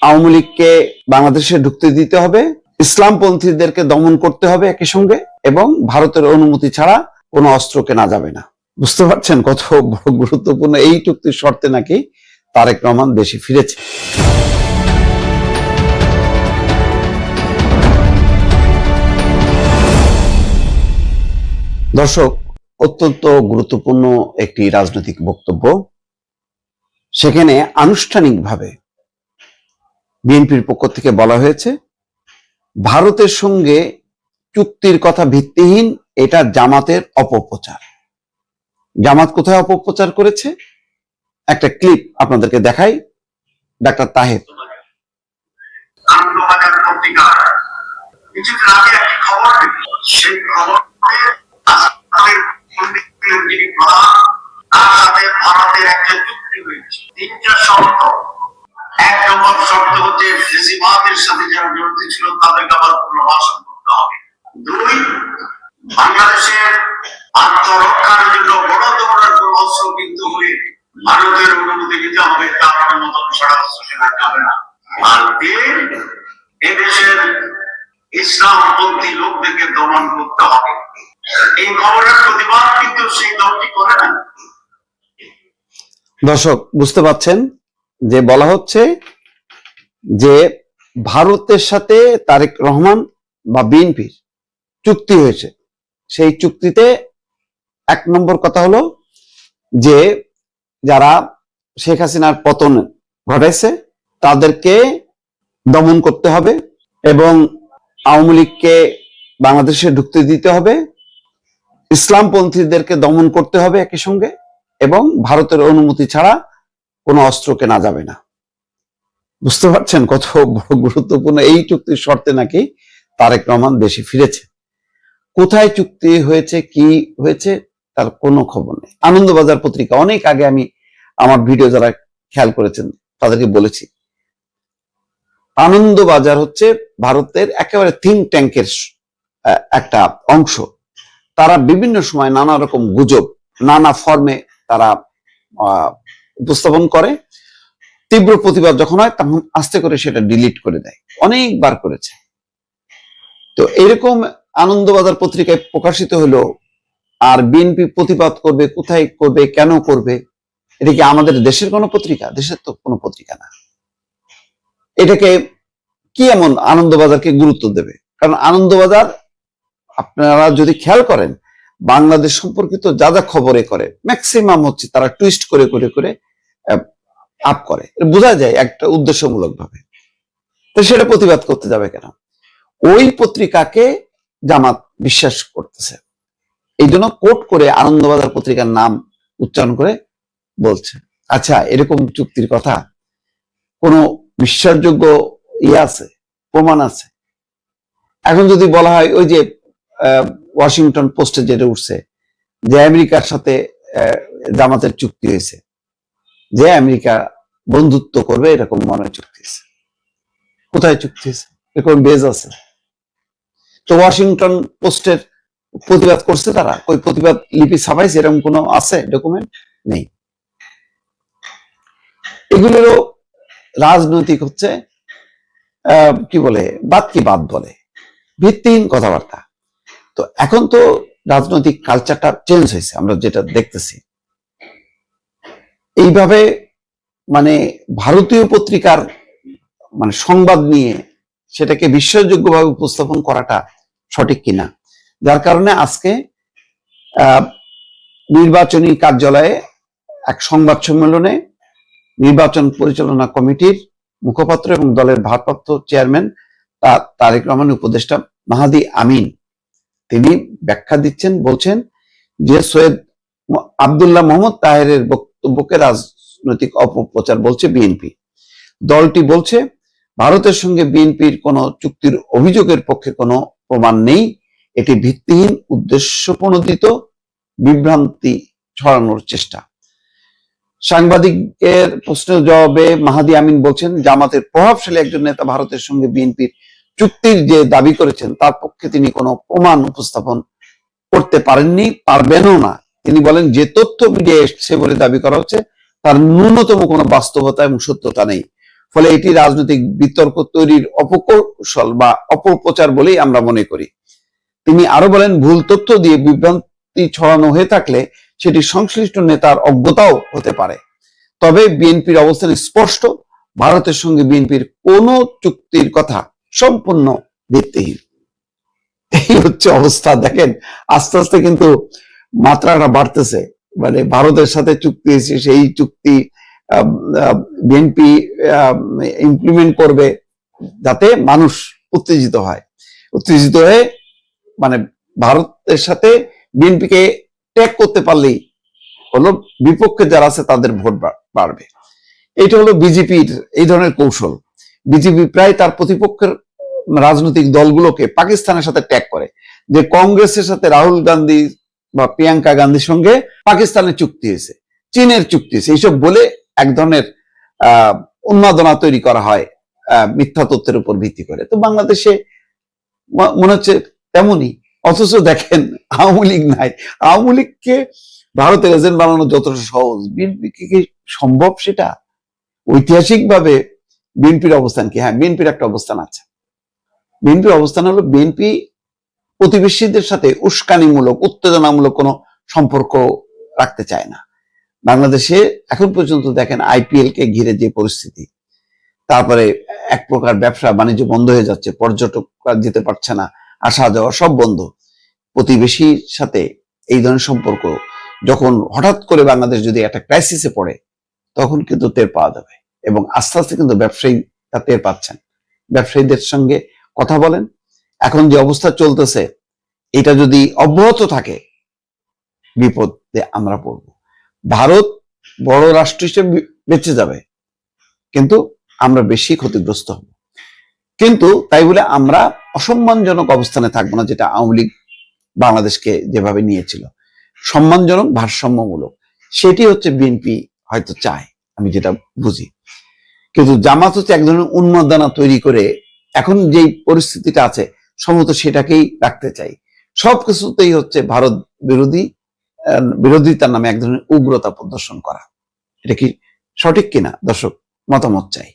আওয়ামী লীগকে বাংলাদেশে ঢুকতে দিতে হবে, ইসলামপন্থীদেরকে দমন করতে হবে একই সঙ্গে, এবং ভারতের অনুমতি ছাড়া কোনো অস্ত্র কেনা যাবে না। বুঝতে পারছেন কত বড় গুরুত্বপূর্ণ এই চুক্তির শর্তে নাকি তারেক রহমান দেশে ফিরেছে। দর্শক, অত্যন্ত গুরুত্বপূর্ণ একটি রাজনৈতিক বক্তব্য। সেখানে আনুষ্ঠানিকভাবে বিএনপির পক্ষ থেকে বলা হয়েছে ভারতের সঙ্গে চুক্তির কথা ভিত্তিহীন, এটা জামাতের অপপ্রচার। জামাত কোথায় অপপ্রচার করেছে একটা ক্লিপ আপনাদেরকে দেখাই। ডাক্তার তাহের। ভারতের একটা চুক্তি হয়েছে, তিনটা শর্ত। এক নম্বর শর্ত হচ্ছে ফেসিবাদের সাথে যারা জড়িত ছিল তাদেরকে আবার পুনর্বাসন করতে হবে। দুই, বাংলাদেশের আত্মরক্ষার জন্য বড় ধরনের কোন অস্ত্র কিন্তু হলে ভারতের অনুমতি দিতে হবে, তার মতন সারা অস্ত্র সেনা যাবে না। আর তিন, এদেশের ইসলামপন্থী লোকদেরকে দমন করতে হবে। এই খবরের প্রতিবাদ কিন্তু সেই দলটি করে না। দর্শক, বুঝতে পাচ্ছেন যে বলা হচ্ছে যে ভারতের সাথে তারেক রহমান বা বিএনপির চুক্তি হয়েছে। সেই চুক্তিতে এক নম্বর কথা হলো যে যারা শেখ হাসিনার পতন ঘটাইছে তাদেরকে দমন করতে হবে, এবং আওয়ামী লীগকে বাংলাদেশে ঢুকতে দিতে হবে, ইসলামপন্থীদেরকে দমন করতে হবে একই সঙ্গে, এবং ভারতের অনুমতি ছাড়া কোনো অস্ত্র কেনা যাবে না। বুঝতে পারছেন কত বড় গুরুত্বপূর্ণ এই চুক্তির শর্তে নাকি তারেক রহমান দেশে ফিরেছে। কোথায় চুক্তি হয়েছে, কি হয়েছে তার কোনো খবর নেই। আনন্দবাজার পত্রিকা, অনেক আগে আমি আমার ভিডিও যারা খেয়াল করেছেন তাদেরকে বলেছি, আনন্দবাজার হচ্ছে ভারতের একেবারে থিঙ্ক ট্যাঙ্কের একটা অংশ। তারা বিভিন্ন সময় নানা রকম গুজব নানা ফর্মে তারা উপস্থাপন করে। তীব্র প্রতিবাদ যখন হয় তখন আস্তে করে সেটা ডিলিট করে দেয়, অনেকবার করেছে। তো এরকম আনন্দবাজার পত্রিকায় প্রকাশিত হলো, আর বিএনপি প্রতিবাদ করবে, কোথায় করবে, কেন করবে? এটা কি আমাদের দেশের কোনো পত্রিকা? দেশের তো কোনো পত্রিকা না। এটাকে কি এমন আনন্দবাজারকে গুরুত্ব দেবে? কারণ আনন্দবাজার, আপনারা যদি খেয়াল করেন, বাংলাদেশ সম্পর্কিত যা যা খবরে করে ম্যাক্সিমাম হচ্ছে তারা টুইস্ট করে করে করে আপ করে, বোঝা যায় একটা উদ্দেশ্যমূলক ভাবে। তো সেটা প্রতিবাদ করতে যাবে কেন? ওই পত্রিকাকে জামাত বিশ্বাস করতেছে, এই জন্য কোট করে আনন্দবাজার পত্রিকার নাম উচ্চারণ করে বলছে। আচ্ছা, এরকম চুক্তির কথা কোন বিশ্বাসযোগ্য আছে, প্রমাণ আছে? এখন যদি বলা হয় ওই যে ওয়াশিংটন পোস্টে যেটা উঠছে যে আমেরিকার সাথে জামাতের চুক্তি হয়েছে, যে আমেরিকা বন্ধুত্ব করবে এরকম মনে চুক্তি হয়েছে। কোথায় চুক্তি হয়েছে? এরকম বেজ আছে? তো ওয়াশিংটন পোস্টের প্রতিবাদ করছে তারা, ওই প্রতিবাদ লিপি ছাপাইছে, এরকম কোনো আছে ডকুমেন্ট? নেই। এগুলোরও রাজনৈতিক হচ্ছে কি বলে, বাদ কি বাদ বলে, ভিত্তিহীন কথাবার্তা। তো এখন তো রাজনৈতিক কালচারটা চেঞ্জ হয়েছে, আমরা যেটা দেখতেছি। এইভাবে মানে ভারতীয় পত্রিকার মানে সংবাদ নিয়ে সেটাকে বিশ্বাসযোগ্যভাবে উপস্থাপন করাটা সঠিক কিনা, যার কারণে আজকে নির্বাচনী কার্যালয়ে এক সংবাদ সম্মেলনে নির্বাচন পরিচালনা কমিটির মুখপাত্র এবং দলের ভারপ্রাপ্ত চেয়ারম্যান তারেক রহমানের উপদেষ্টা মাহাদি আমিন তিনি ব্যাখ্যা দিচ্ছেন, বলছেন যে সৈয়দ আব্দুল্লাহ মোহাম্মদ তাহেরের বক্তব্যকে রাজনৈতিক অপপ্রচার বলছে বিএনপি। দলটি বলছে ভারতের সঙ্গে বিএনপির কোন চুক্তির অভিযোগের পক্ষে কোনো প্রমাণ নেই, এটি ভিত্তিহীন, উদ্দেশ্যপ্রণোদিত বিভ্রান্তি ছড়ানোর চেষ্টা। সাংবাদিকের প্রশ্নের জবাবে মাহাদি আমিন বলছেন, জামাতের প্রভাবশালী একজন নেতা ভারতের সঙ্গে বিএনপির চুক্তির যে দাবি করেছেন তার পক্ষে তিনি কোনো প্রমাণ উপস্থাপন করতে পারেননি, পারবেনও না। তিনি বলেন, যে তথ্য মিডিয়ায় এসছে বলে দাবি করা হচ্ছে তার ন্যূনতম কোনো বাস্তবতা এবং সত্যতা নেই। ফলে এটি রাজনৈতিক বিতর্ক তৈরির অপকৌশল বা অপপ্রচার বলেই আমরা মনে করি। তিনি আরো বলেন, ভুল তথ্য দিয়ে বিভ্রান্তি ছড়ানো হয়ে থাকলে সেটি সংশ্লিষ্ট নেতার অজ্ঞতাও হতে পারে। তবে বিএনপির অবস্থান স্পষ্ট, ভারতের সঙ্গে বিএনপির কোনো চুক্তির কথা সম্পূর্ণ ভিত্তিহীন। এই হচ্ছে অবস্থা। দেখেন আস্তে আস্তে কিন্তু মাত্রাটা বাড়তেছে, মানে ভারতের সাথে চুক্তি হয়েছে, সেই চুক্তি বিএনপি ইমপ্লিমেন্ট করবে যাতে মানুষ উত্তেজিত হয়, উত্তেজিত হয়ে মানে ভারতের সাথে বিএনপিকে ট্যাগ করতে পারলেই হলো বিপক্ষে যারা আছে তাদের ভোট বাড়বে। এটা হলো বিজেপির এই ধরনের কৌশল। বিজেপি প্রায় তার প্রতিপক্ষের রাজনৈতিক দলগুলোকে পাকিস্তানের সাথে ট্যাগ করে, যে কংগ্রেসের সাথে রাহুল গান্ধী বা প্রিয়াঙ্কা গান্ধীর সঙ্গে পাকিস্তানের চুক্তি হয়েছে, চীনের চুক্তি হয়েছে, এইসব বলে এক ধরনের উন্মাদনা তৈরি করা হয় মিথ্যা তথ্যের উপর ভিত্তি করে। তো বাংলাদেশে মনে হচ্ছে তেমনই। অথচ দেখেন আওয়ামী লীগ নাই, আওয়ামী লীগকে ভারতের এজেন্ট বানানো যতটা সহজ, বিএনপি কি সম্ভব সেটা? ঐতিহাসিকভাবে বিএনপির অবস্থান কি? হ্যাঁ, বিএনপির একটা অবস্থান আছে। বিএনপির অবস্থান হলো বিএনপি প্রতিবেশীদের সাথে উস্কানিমূলক উত্তেজনামূলক কোনো সম্পর্ক রাখতে চায় না। বাংলাদেশে এখন পর্যন্ত দেখেন আইপিএল কে ঘিরে যে পরিস্থিতি, তারপরে এক প্রকার ব্যবসা বাণিজ্য বন্ধ হয়ে যাচ্ছে, পর্যটকরা যেতে পারছে না, আসা যাওয়া সব বন্ধ। প্রতিবেশীর সাথে এই ধরনের সম্পর্ক যখন হঠাৎ করে বাংলাদেশ যদি একটা ক্রাইসিসে পড়ে, তখন কিন্তু টের পাওয়া যাবে। এবং আস্তে আস্তে কিন্তু ব্যবসায়ীরা টের পাচ্ছেন। ব্যবসায়ীদের সঙ্গে কথা বলেন, এখন যে অবস্থা চলতেছে এটা যদি অব্যাহত থাকে বিপদে আমরা পড়ব। ভারত বড় রাষ্ট্র হিসেবে বেঁচে যাবে, কিন্তু আমরা বেশি ক্ষতিগ্রস্ত হব। কিন্তু তাই বলে আমরা অসম্মানজনক অবস্থানে থাকবো না, যেটা আওয়ামী লীগ বাংলাদেশকে যেভাবে নিয়েছিল। সম্মানজনক, ভারসাম্যমূলক, সেটি হচ্ছে বিএনপি হয়তো চায়, আমি যেটা বুঝি। কিন্তু জামাত হচ্ছে এক ধরনের উন্মাদনা তৈরি করে এখন যেই পরিস্থিতিটা আছে সম্ভবত সেটাকেই রাখতে চাই। সবকিছুতেই হচ্ছে ভারত বিরোধিতার নামে এক ধরনের উগ্রতা প্রদর্শন করা। এটা কি সঠিক কিনা দর্শক মতামত চাই।